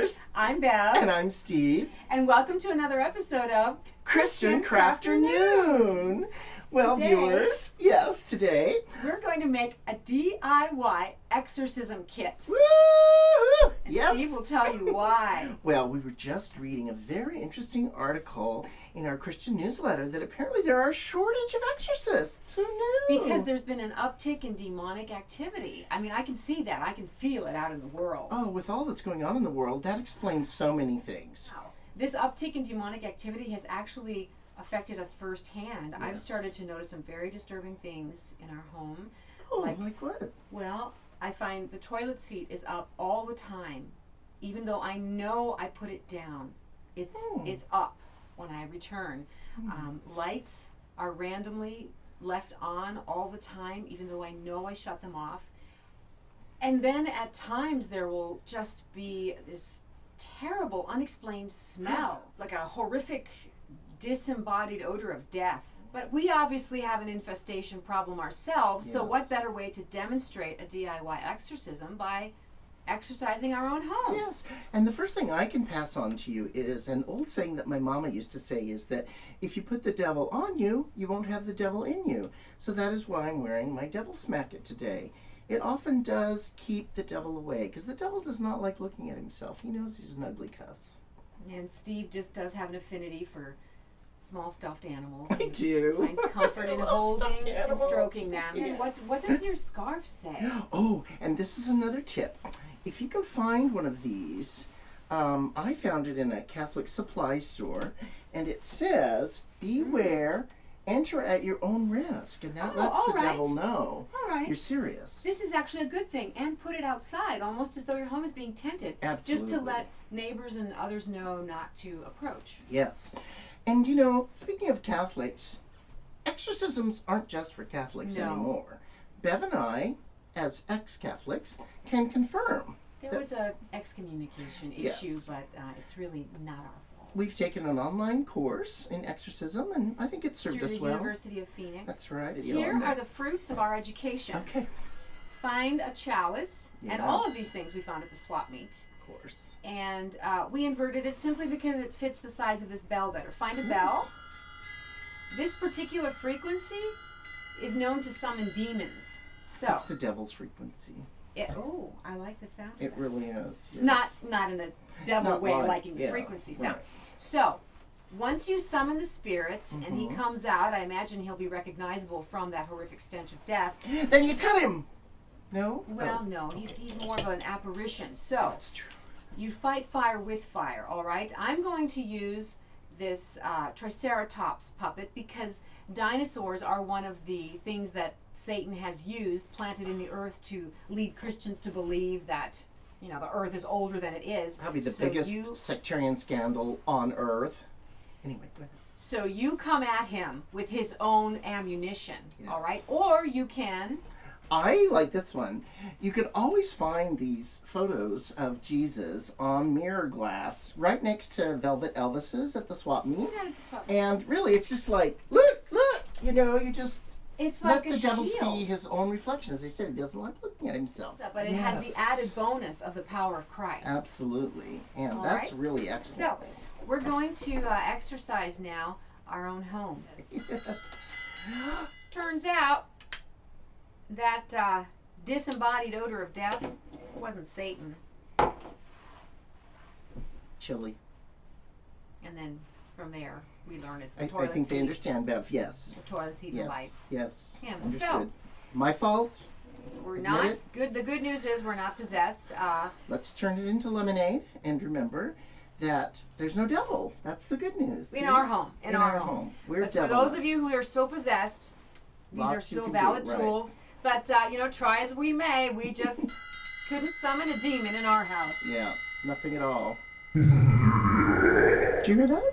viewers. I'm Bev. And I'm Steve. And welcome to another episode of Christian Crafternoon. Well, Today, viewers, yes, today we're going to make a DIY exorcism kit. Woo! And Yes. Steve will tell you why. Well, we were just reading a very interesting article in our Christian newsletter that apparently there are a shortage of exorcists. Who knew? Because there's been an uptick in demonic activity. I mean, I can see that. I can feel it out in the world. Oh, with all that's going on in the world, that explains so many things. Wow. This uptick in demonic activity has actually affected us firsthand. Yes. I've started to notice some very disturbing things in our home. Oh, like what? Well, I find the toilet seat is up all the time, even though I know I put it down. It's up when I return. Lights are randomly left on all the time, even though I know I shut them off. And then at times there will just be this terrible, unexplained smell, like a horrific, disembodied odor of death. But we obviously have an infestation problem ourselves, Yes. so what better way to demonstrate a DIY exorcism by exorcising our own home? Yes, and the first thing I can pass on to you is an old saying that my mama used to say is that if you put the devil on you, you won't have the devil in you. So that is why I'm wearing my devil smacket today. It often does keep the devil away, because the devil does not like looking at himself. He knows he's an ugly cuss. And Steve just does have an affinity for small stuffed animals. I do. Finds comfort in I love holding stuffed and animals. stroking them. Yeah. What does your scarf say? Oh, and this is another tip. If you can find one of these, I found it in a Catholic supply store, and it says, beware, enter at your own risk. And that lets the devil know All right. you're serious. This is actually a good thing, and put it outside, almost as though your home is being tented. Absolutely. Just to let neighbors and others know not to approach. Yes. And you know, speaking of Catholics, exorcisms aren't just for Catholics No. anymore. Bev and I, as ex-Catholics, can confirm. There was a excommunication Yes. issue, but it's really not our fault. We've taken an online course in exorcism, and I think it served Through us the well. University of Phoenix. That's right. Here are the fruits of our education. Okay. Find a chalice, and all of these things we found at the swap meet. Of course. And we inverted it simply because it fits the size of this bell better. Find a bell. This particular frequency is known to summon demons. So That's the devil's frequency. I like the sound. It really is. Yes. Not in a devil Not way, like- in the yeah, frequency sound. right. So once you summon the spirit and he Mhm. comes out, I imagine he'll be recognizable from that horrific stench of death. Then you cut him. No? Well, Oh, no, he's more of an apparition. So that's true. you fight fire with fire, all right? I'm going to use this Triceratops puppet because dinosaurs are one of the things that Satan has used, planted in the earth to lead Christians to believe that, the earth is older than it is. That'll be the So biggest sectarian scandal on earth. Anyway, go ahead. So you come at him with his own ammunition, Yes. all right? Or you can... I like this one. You can always find these photos of Jesus on mirror glass right next to Velvet Elvis's at the swap meet. And really, it's just like, look, you just It's let like a the devil shield. see his own reflection. As he said, he doesn't like looking at himself. But it has the added bonus of the power of Christ. Absolutely. And All that's right. really excellent. So, we're going to exercise now our own home. Turns out that disembodied odor of death wasn't Satan. Chilly. And then from there, we learned it. I think they understand, Bev. Yes. The toilet seat, Yes. the lights. Yes. Yeah, Understood. so My fault. we're Admit not it. good. The good news is we're not possessed. Let's turn it into lemonade, and remember that there's no devil. That's the good news. In See? our home. In our home. home. We're But for those of you who are still possessed, these are Lots you still can do, valid right. tools. But, try as we may, we just couldn't summon a demon in our house. Yeah, nothing at all. Did you hear that?